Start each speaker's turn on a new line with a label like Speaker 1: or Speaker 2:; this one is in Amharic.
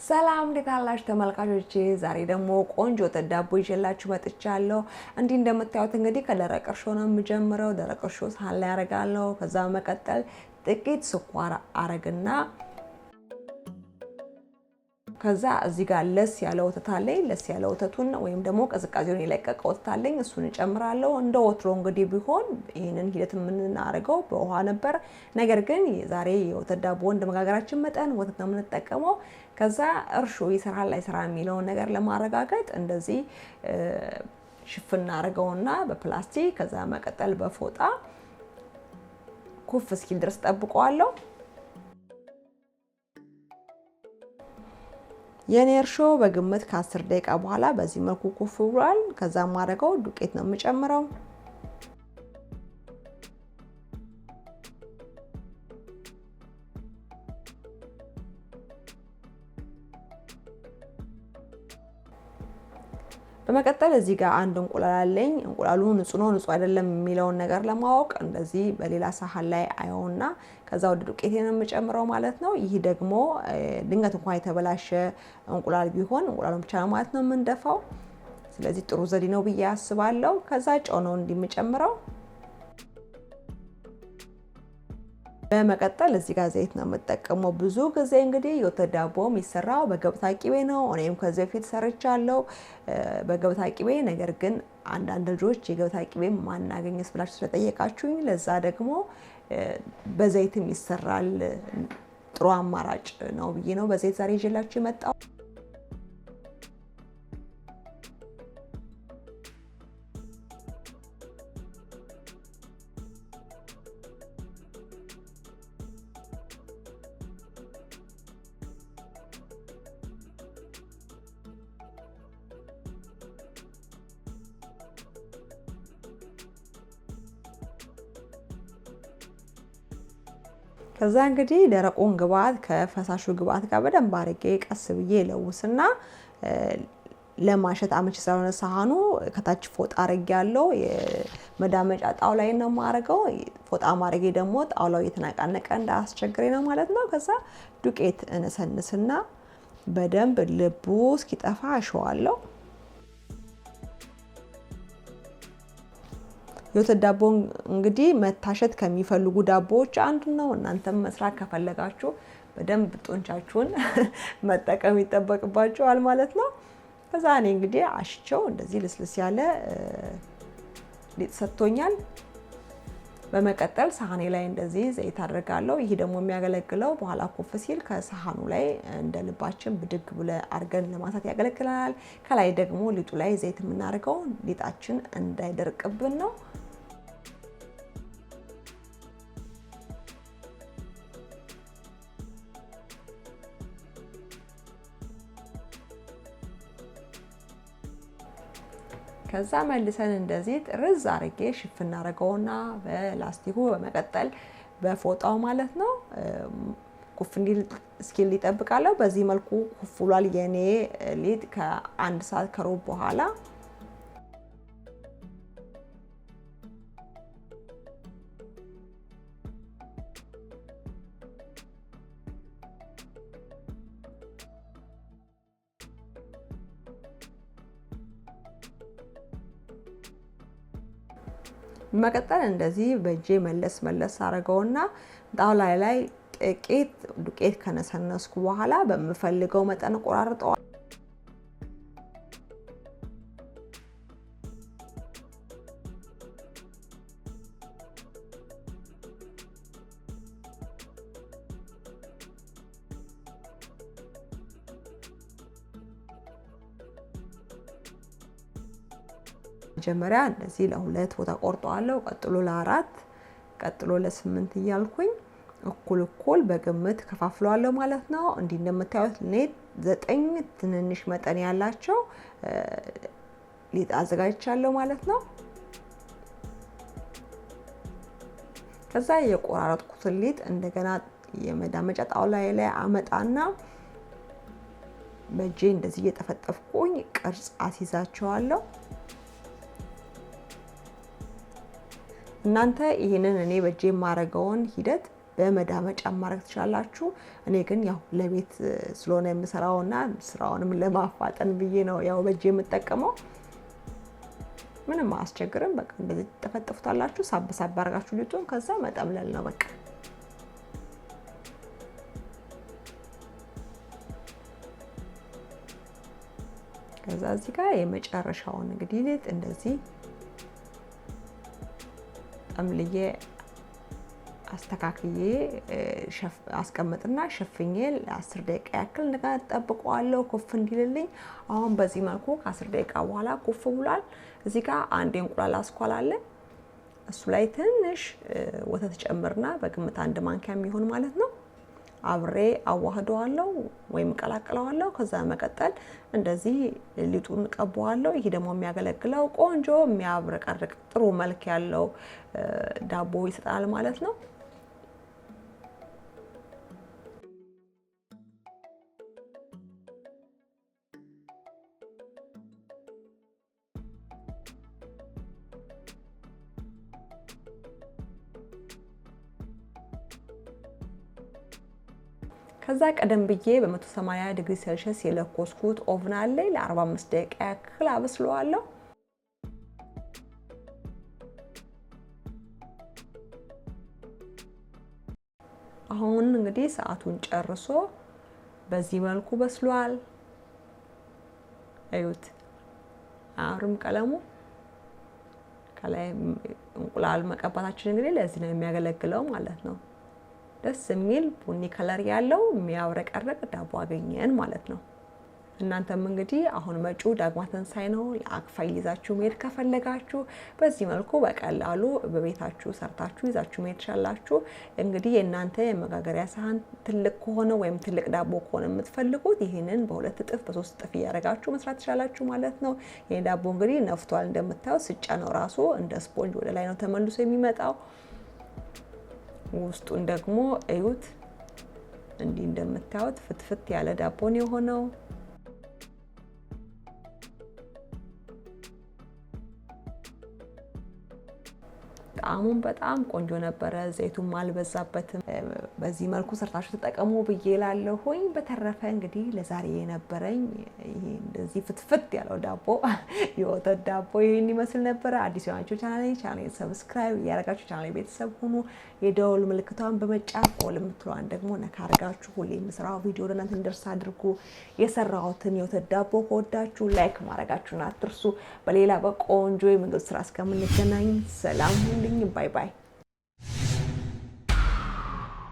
Speaker 1: ሰላም እንዴት አላችሁ ተመልካቾቼ? ዛሬ ደግሞ ቆንጆ ወተት ዳቦ ይዤላችሁ መጥቻለሁ። እንዲህ እንደምታዩት እንግዲህ ከደረቅ እርሾ ነው የምጀምረው። ደረቅ እርሾ ሳህን ላይ አረጋለሁ። ከዛ በመቀጠል ጥቂት ስኳር አረግና ከዛ እዚህ ጋር ለስ ያለ ወተት አለኝ። ለስ ያለ ወተቱን ወይም ደግሞ ቅዝቃዜውን የለቀቀ ወተት አለኝ፣ እሱን እጨምራለሁ። እንደ ወትሮ እንግዲህ ቢሆን ይሄንን ሂደት የምናደርገው በውሃ ነበር። ነገር ግን ዛሬ የወተት ዳቦ እንደመጋገራችን መጠን ወተት ነው የምንጠቀመው። ከዛ እርሾ ይሰራል አይሰራ የሚለውን ነገር ለማረጋገጥ እንደዚህ ሽፍና አድርገውና በፕላስቲክ ከዛ መቀጠል በፎጣ ኩፍ እስኪል ድረስ ጠብቀዋለሁ። የኔ እርሾ በግምት ከ10 ደቂቃ በኋላ በዚህ መልኩ ኩፍ ብሏል። ከዛ ማረጋው ዱቄት ነው የምጨምረው። በመቀጠል እዚህ ጋር አንድ እንቁላል አለኝ። እንቁላሉ ንጹህ ነው ንጹህ አይደለም የሚለውን ነገር ለማወቅ እንደዚህ በሌላ ሳህን ላይ አየውና ከዛ ወደ ዱቄቴን የምጨምረው ማለት ነው። ይሄ ደግሞ ድንገት እንኳን የተበላሸ እንቁላል ቢሆን እንቁላሉን ብቻ ማለት ነው የምንደፋው። ስለዚህ ጥሩ ዘዴ ነው ብዬ አስባለሁ። ከዛ ጨው ነው እንዲምጨምረው። በመቀጠል እዚህ ጋር ዘይት ነው የምጠቀመው። ብዙ ጊዜ እንግዲህ የወተት ዳቦ የሚሰራው በገብታ ቂቤ ነው። እኔም ከዚህ በፊት ሰርቻለሁ በገብታ ቂቤ። ነገር ግን አንዳንድ ልጆች የገብታ ቂቤ ማናገኘስ ብላችሁ ስለጠየቃችሁኝ ለዛ ደግሞ በዘይትም ይሰራል። ጥሩ አማራጭ ነው ብዬ ነው በዘይት ዛሬ ይዤላችሁ የመጣው። ከዛ እንግዲህ ደረቁን ግብአት ከፈሳሹ ግብአት ጋር በደንብ አድርጌ ቀስ ብዬ ለውስና ለማሸት አመች ስለሆነ ሳህኑ ከታች ፎጣ አድርጌያለሁ። የመዳመጫ ጣውላይ ነው የማደርገው። ፎጣ ማድረጌ ደግሞ ጣውላው እየተናቃነቀ እንዳያስቸግረኝ ነው ማለት ነው። ከዛ ዱቄት እነሰንስና በደንብ ልቡ እስኪጠፋ አሸዋለሁ። የወተት ዳቦ እንግዲህ መታሸት ከሚፈልጉ ዳቦዎች አንዱ ነው። እናንተም መስራት ከፈለጋችሁ በደንብ ጡንቻችሁን መጠቀም ይጠበቅባችኋል ማለት ነው። ከዛ እኔ እንግዲህ አሽቸው እንደዚህ ልስልስ ያለ ሊጥ ሰጥቶኛል። በመቀጠል ሳህኔ ላይ እንደዚህ ዘይት አድርጋለሁ። ይሄ ደግሞ የሚያገለግለው በኋላ ኩፍ ሲል ከሳህኑ ላይ እንደ ልባችን ብድግ ብለ አርገን ለማሳት ያገለግላል። ከላይ ደግሞ ሊጡ ላይ ዘይት የምናደርገው ሊጣችን እንዳይደርቅብን ነው። ከዛ መልሰን እንደዚህ ጥርዝ አርጌ ሽፍና አረገውና በላስቲኩ በመቀጠል በፎጣው ማለት ነው ኩፍ እንዲል እስኪል ይጠብቃለሁ። በዚህ መልኩ ኩፍ ብሏል የኔ ሊጥ ከ1 ሰዓት ከሩብ በኋላ። መቀጠል እንደዚህ በእጄ መለስ አረገውና ጣውላ ላይ ጥቂት ዱቄት ከነሰነስኩ በኋላ በመፈልገው መጠን ቆራርጠዋል። መጀመሪያ እንደዚህ ለ2 ቦታ ቆርጠዋለሁ። ቀጥሎ ለ4፣ ቀጥሎ ለ8 እያልኩኝ እኩል በግምት ከፋፍለዋለሁ ማለት ነው። እንዲህ እንደምታዩት እኔ 9 ትንንሽ መጠን ያላቸው ሊጥ አዘጋጅቻለሁ ማለት ነው። ከዛ የቆራረጥኩትን ሊጥ እንደገና የመዳመጫ ጣውላ ላይ አመጣና በእጄ እንደዚህ እየጠፈጠፍኩኝ ቅርጽ አስይዛቸዋለሁ። እናንተ ይሄንን እኔ በእጄ ማረጋውን ሂደት በመዳመጫ ማድረግ ትችላላችሁ። እኔ ግን ያው ለቤት ስለሆነ የምሰራውና ስራውንም ለማፋጠን ብዬ ነው ያው በእጄ የምጠቀመው። ምንም አያስቸግርም። በቃ እንደዚህ ተፈጥፉታላችሁ። ሳብ ሳብ አድርጋችሁ ሊጡን ከዛ መጠምለል ነው በቃ። ከዛ እዚህ ጋር የመጨረሻውን እንግዲህ ሊጥ እንደዚህ ጠምልዬ አስተካክዬ አስቀምጥና ሸፍኜ ለ10 ደቂቃ ያክል እንደገና ጠብቀዋለሁ ኩፍ እንዲልልኝ። አሁን በዚህ መልኩ ከ10 ደቂቃ በኋላ ኩፍ ብሏል። እዚህ ጋር አንድ እንቁላል አስኳል አለ። እሱ ላይ ትንሽ ወተት ጨምርና በግምት 1 ማንኪያ የሚሆን ማለት ነው አብሬ አዋህደዋለሁ ወይም ቀላቅለዋለሁ። ከዛ መቀጠል እንደዚህ ሊጡን ቀባዋለሁ። ይሄ ደግሞ የሚያገለግለው ቆንጆ የሚያብረቀርቅ ጥሩ መልክ ያለው ዳቦ ይሰጣል ማለት ነው። ከዛ ቀደም ብዬ በ180 ዲግሪ ሴልሺየስ የለኮስኩት ኦቭን አለ ለ45 ደቂቃ ያክል አበስለዋለሁ። አሁን እንግዲህ ሰዓቱን ጨርሶ በዚህ መልኩ በስሏል። እዩት፣ አሁንም ቀለሙ ከላይ እንቁላል መቀባታችን እንግዲህ ለዚህ ነው የሚያገለግለው ማለት ነው። ደስ የሚል ቡኒ ከለር ያለው የሚያብረቀርቅ ዳቦ አገኘን ማለት ነው። እናንተም እንግዲህ አሁን መጪው ዳግማ ትንሳኤ ነው። የአክፋይ ይዛችሁ መሄድ ከፈለጋችሁ በዚህ መልኩ በቀላሉ በቤታችሁ ሰርታችሁ ይዛችሁ መሄድ ትችላላችሁ። እንግዲህ የእናንተ የመጋገሪያ ሳህን ትልቅ ከሆነ ወይም ትልቅ ዳቦ ከሆነ የምትፈልጉት ይሄንን በ2 እጥፍ በ3 እጥፍ እያደረጋችሁ መስራት ትችላላችሁ ማለት ነው። ይሄ ዳቦ እንግዲህ ነፍቷል። እንደምታዩት ስጫ ነው ራሱ እንደ ስፖንጅ ወደ ላይ ነው ተመልሶ የሚመጣው። ውስጡን ደግሞ እዩት፣ እንዲህ እንደምታዩት ፍትፍት ያለ ዳቦ ነው የሆነው። ጣዕሙም በጣም ቆንጆ ነበረ። ዘይቱም አልበዛበትም። በዚህ መልኩ ሰርታችሁ ተጠቀሙ ብዬ እላለሁኝ። በተረፈ እንግዲህ ለዛሬ የነበረኝ ይሄ እንደዚህ ፍትፍት ያለው ዳቦ የወተት ዳቦ ይሄን ይመስል ነበረ። አዲስ የሆናችሁ ቻናሌን ሰብስክራይብ ያደረጋችሁ ቻናሌ ቤተሰብ ሁኑ። የደወል ምልክቷን በመጫን ኦል የምትለዋን ደግሞ ነካ አድርጋችሁ ሁሌ የምሰራው ቪዲዮ ለእናንተ እንዲደርስ አድርጉ። የሰራሁትን የወተት ዳቦ ከወዳችሁ ላይክ ማድረጋችሁን አትርሱ። በሌላ በቆንጆ የምግብ ስራ እስከምንገናኝ ሰላም ሁኑልኝ። ባይ ባይ።